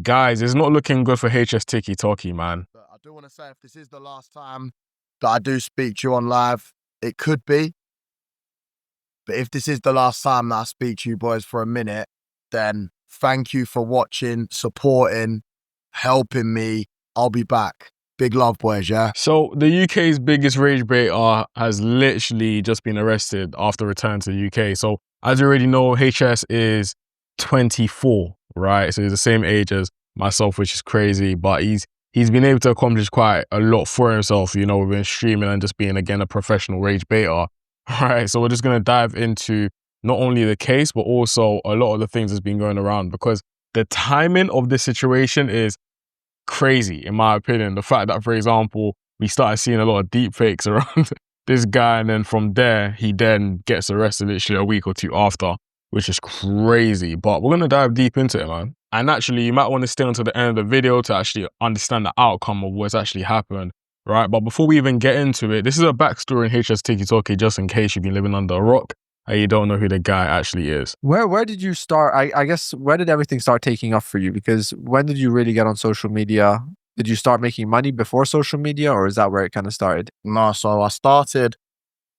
guys, it's not looking good for HSTikkyTokky, man. I do want to say, if this is the last time that I do speak to you on live, it could be. But if this is the last time that I speak to you boys for a minute, then thank you for watching, supporting, helping me. I'll be back. Big love, boys, yeah? So the UK's biggest rage baiter has literally just been arrested after return to the UK. So as you already know, HS is 24, right? So he's the same age as myself, which is crazy. But he's been able to accomplish quite a lot for himself, you know, within streaming and just being, again, a professional rage baiter. Right, so we're just going to dive into not only the case, but also a lot of the things that's been going around, because the timing of this situation is crazy, in my opinion. The fact that, for example, we started seeing a lot of deep fakes around this guy, and then from there, he then gets arrested literally a week or two after, which is crazy. But we're going to dive deep into it, man. And actually, you might want to stay until the end of the video to actually understand the outcome of what's actually happened. Right, but before we even get into it, this is a backstory in HSTikkyTokky, just in case you've been living under a rock and you don't know who the guy actually is. Where did you start? I guess, where did everything start taking off for you? Because when did you really get on social media? Did you start making money before social media, or is that where it kind of started? No, so I started,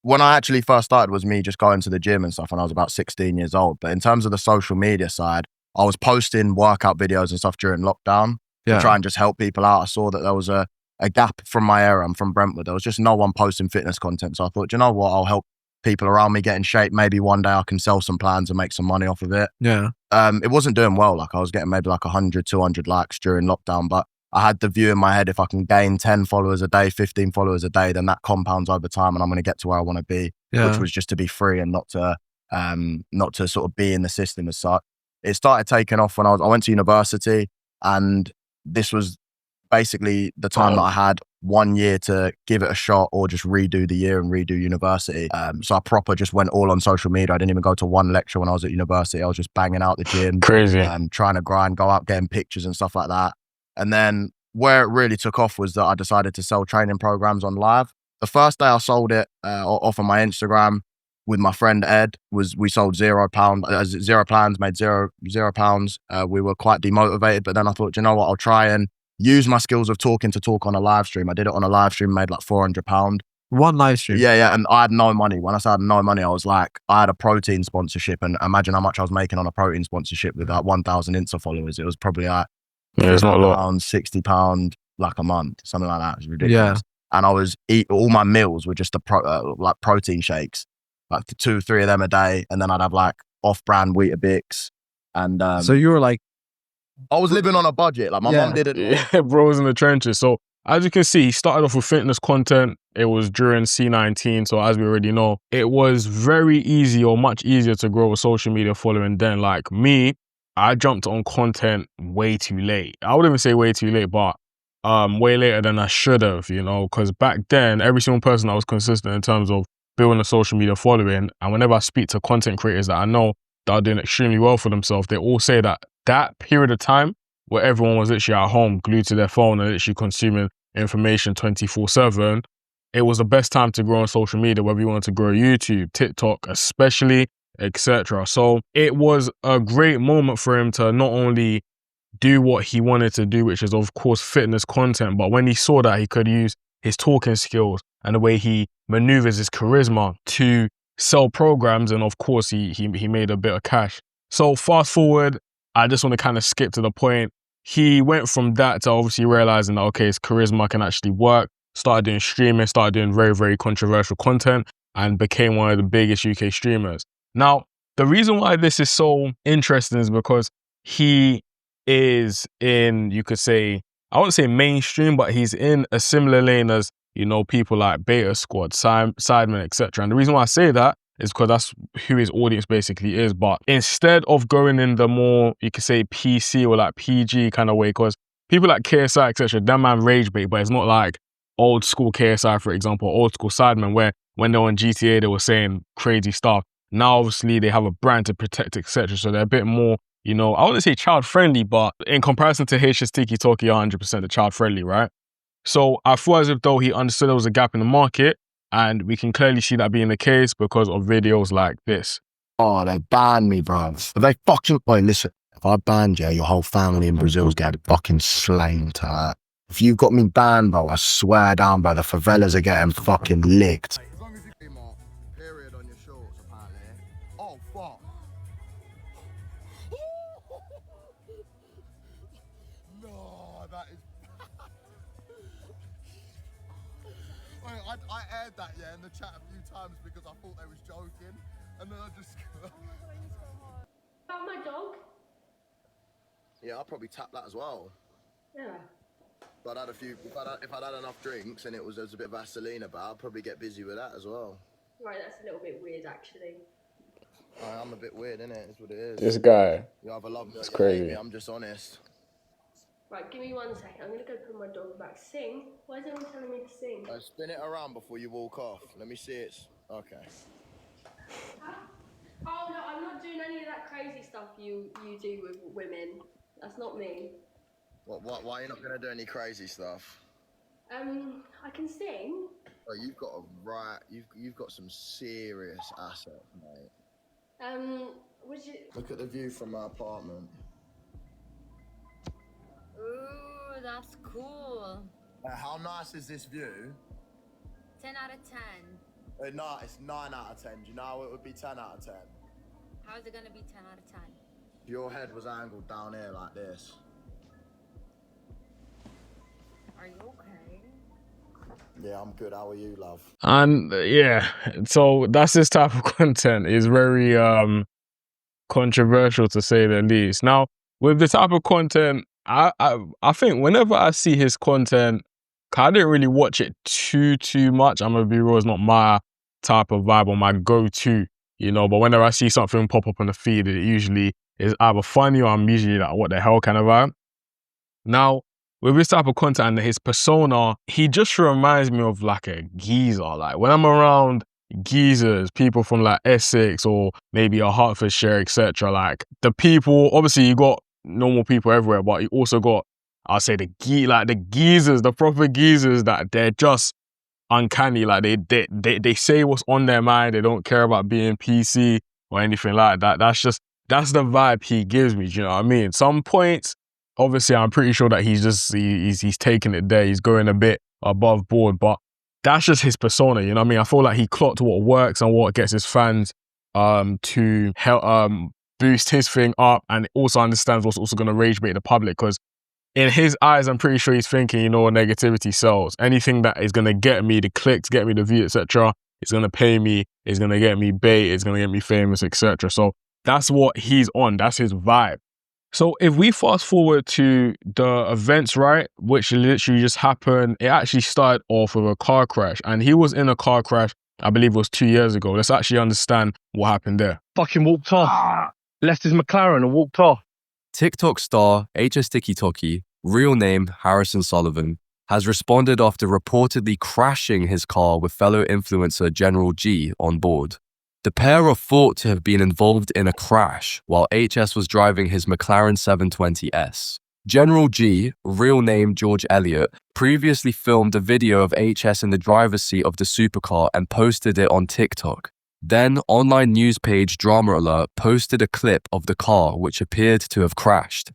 when I actually first started was me just going to the gym and stuff when I was about 16 years old. But in terms of the social media side, I was posting workout videos and stuff during lockdown to try and just help people out. I saw that there was a gap from my area. I'm from Brentwood. There was just no one posting fitness content. So I thought, you know what, I'll help people around me get in shape. Maybe one day I can sell some plans and make some money off of it. Yeah. It wasn't doing well. Like, I was getting maybe like 100, 200 likes during lockdown, but I had the view in my head, if I can gain 10 followers a day, 15 followers a day, then that compounds over time and I'm going to get to where I want to be, which was just to be free and not to sort of be in the system as such. It started taking off when I went to university, and this was basically the time that I had 1 year to give it a shot or just redo the year and redo university. So I proper just went all on social media. I didn't even go to one lecture when I was at university. I was just banging out the gym. Crazy. Trying to grind, go out, getting pictures and stuff like that. And then where it really took off was that I decided to sell training programs on live. The first day I sold it off of my Instagram with my friend Ed, we sold £0, zero plans, made £0. We were quite demotivated, but then I thought, you know what, I'll try and use my skills of talking to talk on a live stream. I did it on a live stream, made like £400. One live stream? Yeah, and I had no money. When I said I had no money, I was like, I had a protein sponsorship, and imagine how much I was making on a protein sponsorship with like 1,000 Insta followers. It was probably like it's not a lot. £60 like a month, something like that. It was ridiculous. Yeah. And I was all my meals were just like protein shakes, like 2-3 of them a day, and then I'd have like off-brand Weetabix. And so you were like, I was living on a budget. Like, my mom did it. Yeah, bro was in the trenches. So as you can see, he started off with fitness content. It was during C19. So as we already know, it was very easy, or much easier, to grow a social media following then. Like me, I jumped on content way too late. I wouldn't even say way too late, but way later than I should have, you know, because back then, every single person that was consistent in terms of building a social media following, and whenever I speak to content creators that I know that are doing extremely well for themselves, they all say that that period of time where everyone was literally at home, glued to their phone and literally consuming information 24/7, it was the best time to grow on social media, whether you wanted to grow YouTube, TikTok especially, etc. So it was a great moment for him to not only do what he wanted to do, which is of course fitness content, but when he saw that he could use his talking skills and the way he maneuvers his charisma to sell programs, and of course he made a bit of cash. So fast forward, I just want to kind of skip to the point. He went from that to obviously realizing that, okay, his charisma can actually work, started doing streaming, started doing very, very controversial content, and became one of the biggest UK streamers. Now, the reason why this is so interesting is because he is in, you could say, I wouldn't say mainstream, but he's in a similar lane as, you know, people like Beta Squad, Sidemen, etc. And the reason why I say that is because that's who his audience basically is. But instead of going in the more, you could say, PC or like PG kind of way, because people like KSI, etc., that man rage bait, but it's not like old school KSI, for example, old school Sidemen, where when they were on GTA, they were saying crazy stuff. Now, obviously, they have a brand to protect, etc. So they're a bit more, you know, I wouldn't say child-friendly, but in comparison to HSTikkyTokky, 100% child-friendly, right? So I feel as if though he understood there was a gap in the market, and we can clearly see that being the case because of videos like this. Oh, they banned me, bro. They fucking... Wait, listen. if I banned you, your whole family in Brazil's getting fucking slain to that. If you got me banned, bro, I swear down, bro, the favelas are getting fucking licked. As long as you keep my period on your shorts, apparently. Oh, fuck. No, that is... Wait, I aired that, yeah, in the chat a few times because I thought they was joking. And then I just... About my dog? Yeah, I'll probably tap that as well. Yeah. If I'd had enough drinks and there was a bit of Vaseline about, I'd probably get busy with that as well. Right, that's a little bit weird, actually. I'm a bit weird, innit? It's what it is. This guy, You either love me or it's you crazy. hate me, I'm just honest. Right, give me 1 second. I'm gonna go put my dog back. Sing? Why is everyone telling me to sing? Spin it around before you walk off. Let me see it. Okay. Huh? Oh no, I'm not doing any of that crazy stuff you do with women. That's not me. Why are you not gonna do any crazy stuff? I can sing. Oh, you've got some serious assets, mate. Would you... Look at the view from my apartment. Ooh, that's cool. How nice is this view? 10 out of 10. No, it's 9 out of 10. Do you know how it would be 10 out of 10? How is it gonna be 10 out of 10? If your head was angled down here like this. Are you okay? Yeah, I'm good. How are you, love? And yeah, so that's this type of content. Is very controversial to say the least. Now, with the type of content, I think whenever I see his content, I didn't really watch it too much. I'm gonna be real, it's not my type of vibe or my go-to, you know. But whenever I see something pop up on the feed, it usually is either funny or I'm usually like, what the hell kind of vibe. Now, with this type of content and his persona, he just reminds me of like a geezer. Like when I'm around geezers, people from like Essex or maybe a Hertfordshire, etc. Like the people, obviously you got normal people everywhere, but you also got, I'll say the geezers, the proper geezers that they're just uncanny. Like they say what's on their mind. They don't care about being PC or anything like that. That's the vibe he gives me. Do you know what I mean? Some points, obviously, I'm pretty sure that he's taking it there. He's going a bit above board, but that's just his persona. You know what I mean? I feel like he clocked what works and what gets his fans to help boost his thing up, and also understands what's also going to rage bait the public. Because in his eyes, I'm pretty sure he's thinking, you know, negativity sells. Anything that is going to get me the clicks, get me the view, etc., it's going to pay me, it's going to get me bait, it's going to get me famous, etc. So that's what he's on. That's his vibe. So if we fast forward to the events, right, which literally just happened, it actually started off with a car crash, and he was in a car crash, I believe it was 2 years ago. Let's actually understand what happened there. Fucking walked off. Left his McLaren and walked off. TikTok star HSTikkyTokky, real name Harrison Sullivan, has responded after reportedly crashing his car with fellow influencer General G on board. The pair are thought to have been involved in a crash while HS was driving his McLaren 720S. General G, real name George Elliott, previously filmed a video of HS in the driver's seat of the supercar and posted it on TikTok. Then, online news page Drama Alert posted a clip of the car which appeared to have crashed.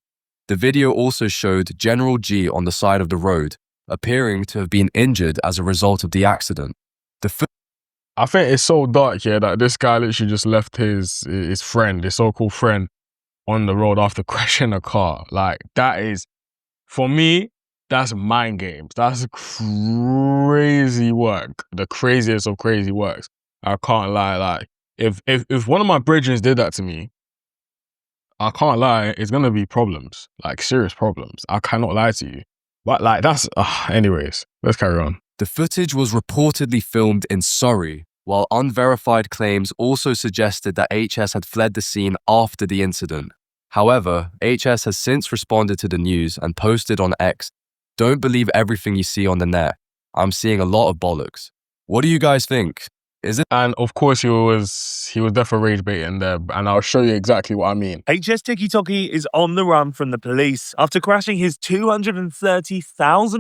The video also showed General G on the side of the road, appearing to have been injured as a result of the accident. I think it's so dark here that this guy literally just left his friend, his so-called friend, on the road after crashing a car. Like, that is, for me, that's mind games. That's crazy work. The craziest of crazy works. I can't lie. Like, if one of my brethren did that to me, I can't lie, it's gonna be problems. Like, serious problems. I cannot lie to you. But like, that's, anyways, let's carry on. The footage was reportedly filmed in Surrey, while unverified claims also suggested that HS had fled the scene after the incident. However, HS has since responded to the news and posted on X, "Don't believe everything you see on the net. I'm seeing a lot of bollocks." What do you guys think? Is it? And of course, he was definitely rage baiting there, and I'll show you exactly what I mean. HSTikkyTokky is on the run from the police after crashing his £230,000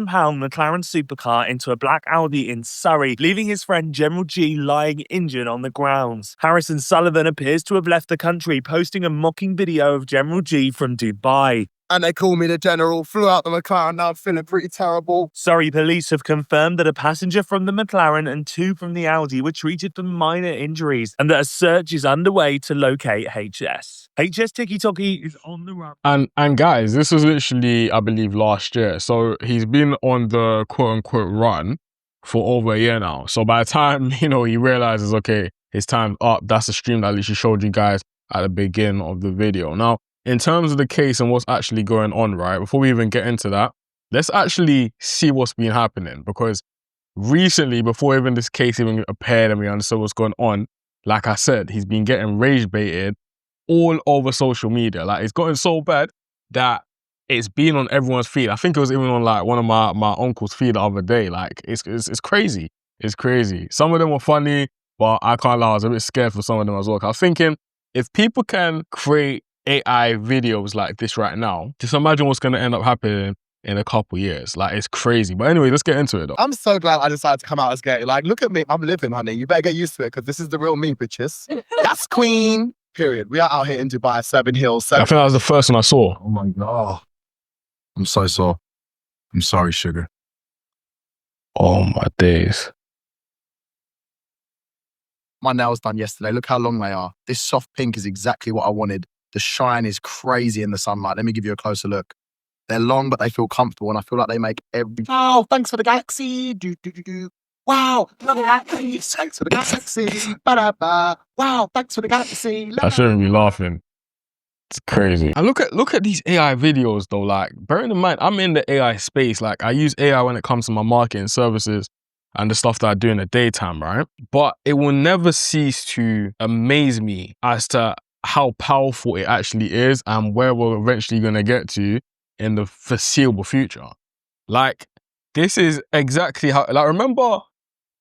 McLaren supercar into a black Audi in Surrey, leaving his friend General G lying injured on the grounds. Harrison Sullivan appears to have left the country, posting a mocking video of General G from Dubai. And they call me the general, flew out the McLaren, now I'm feeling pretty terrible. Surrey police have confirmed that a passenger from the McLaren and 2 from the Audi were treated for minor injuries and that a search is underway to locate HS. HSTikkyTokky is on the run. And guys, this was literally, I believe, last year. So he's been on the quote-unquote run for over a year now. So by the time, he realizes, okay, his time's up, that's the stream that I literally showed you guys at the beginning of the video. Now, in terms of the case and what's actually going on, right, before we even get into that, let's actually see what's been happening, because recently, before even this case even appeared and we understood what's going on, like I said, he's been getting rage baited all over social media. Like, it's gotten so bad that it's been on everyone's feed. I think it was even on like one of my uncle's feed the other day. Like, it's crazy. It's crazy. Some of them were funny, but I can't lie, I was a bit scared for some of them as well. I was thinking, if people can create AI videos like this right now, just imagine what's going to end up happening in a couple years. Like, it's crazy. But anyway, let's get into it though. I'm so glad I decided to come out as gay. Like, look at me, I'm living, honey. You better get used to it, because this is the real me, bitches. That's queen. Period. We are out here in Dubai, 7 Hills. I think that was the first one I saw. Oh my God. I'm so sore. I'm sorry, sugar. Oh my days. My nails done yesterday. Look how long they are. This soft pink is exactly what I wanted. The shine is crazy in the sunlight. Let me give you a closer look. They're long, but they feel comfortable, and I feel like they make every... Oh, thanks for the galaxy. Do, do, do, do. Wow, thanks for the galaxy. Ba-da-ba. Wow, thanks for the galaxy. I shouldn't be laughing. It's crazy. And look at these AI videos though. Like, bearing in mind, I'm in the AI space. Like, I use AI when it comes to my marketing services and the stuff that I do in the daytime, right? But it will never cease to amaze me as to how powerful it actually is and where we're eventually going to get to in the foreseeable future. Like, this is exactly how, like, remember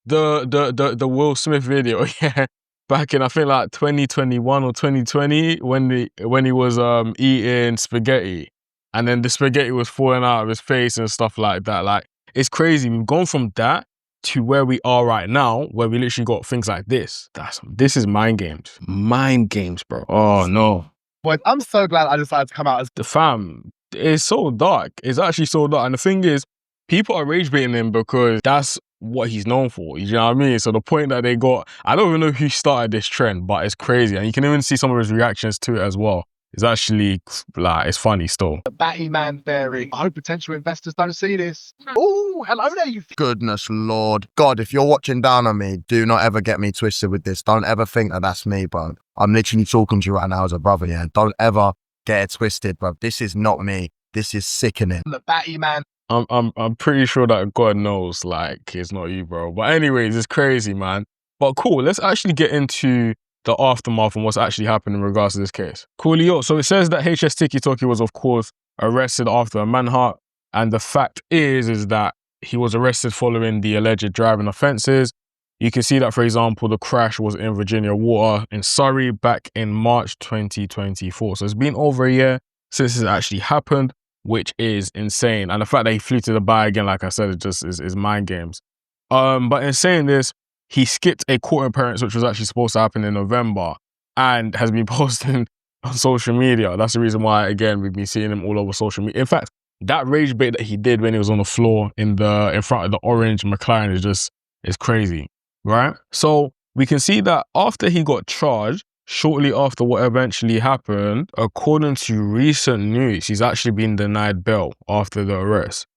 the Will Smith video, yeah, back in, I think, like 2021 or 2020, when he was eating spaghetti and then the spaghetti was falling out of his face and stuff like that. Like, it's crazy. We've gone from that to where we are right now, where we literally got things like this. This is mind games. Mind games, bro. Oh no. But I'm so glad I decided to come out as... The fam, it's so dark. It's actually so dark. And the thing is, people are rage baiting him because that's what he's known for. You know what I mean? So the point that they got, I don't even know who started this trend, but it's crazy. And you can even see some of his reactions to it as well. It's actually, like, it's funny still. The Batty Man theory. I hope potential investors don't see this. Oh, hello there, you... Goodness Lord. God, if you're watching down on me, do not ever get me twisted with this. Don't ever think that that's me, bro. I'm literally talking to you right now as a brother, yeah? Don't ever get it twisted, bro. This is not me. This is sickening. The Batty Man. I'm pretty sure that God knows, like, it's not you, bro. But anyways, it's crazy, man. But cool, let's actually get into the aftermath and what's actually happened in regards to this case. Coolio. So it says that HSTikkyTokky was, of course, arrested after a manhunt. And the fact is that he was arrested following the alleged driving offences. You can see that, for example, the crash was in Virginia Water in Surrey back in March 2024. So it's been over a year since this actually happened, which is insane. And the fact that he flew to Dubai again, like I said, it just is mind games. But in saying this, he skipped a court appearance, which was actually supposed to happen in November, and has been posting on social media. That's the reason why, again, we've been seeing him all over social media. In fact, that rage bait that he did when he was on the floor in front of the orange McLaren is crazy, right? So we can see that after he got charged, shortly after what eventually happened, according to recent news, he's actually been denied bail after the arrest,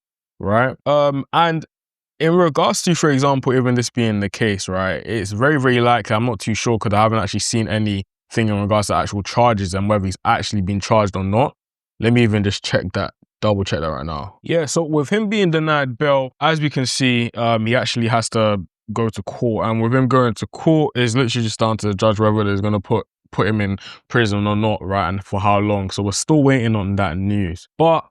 right? And in regards to, for example, even this being the case, right, it's very, very likely, I'm not too sure because I haven't actually seen anything in regards to actual charges and whether he's actually been charged or not. Let me even just double check that right now. Yeah, so with him being denied bail, as we can see, he actually has to go to court, and with him going to court, it's literally just down to the judge whether he's going to put him in prison or not, right, and for how long. So we're still waiting on that news. But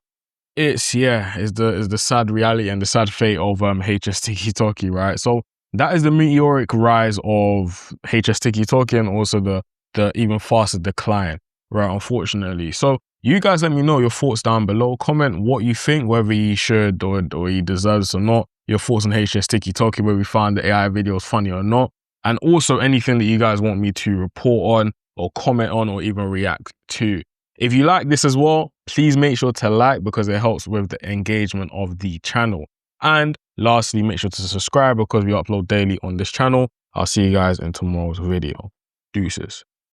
it's the sad reality and the sad fate of HSTikkyTokky, right? So that is the meteoric rise of HSTikkyTokky and also the even faster decline, right, unfortunately. So you guys let me know your thoughts down below. Comment what you think, whether he should or he deserves or not. Your thoughts on HSTikkyTokky, whether we found the AI videos funny or not. And also anything that you guys want me to report on or comment on or even react to. If you like this as well, please make sure to like because it helps with the engagement of the channel. And lastly, make sure to subscribe because we upload daily on this channel. I'll see you guys in tomorrow's video. Deuces.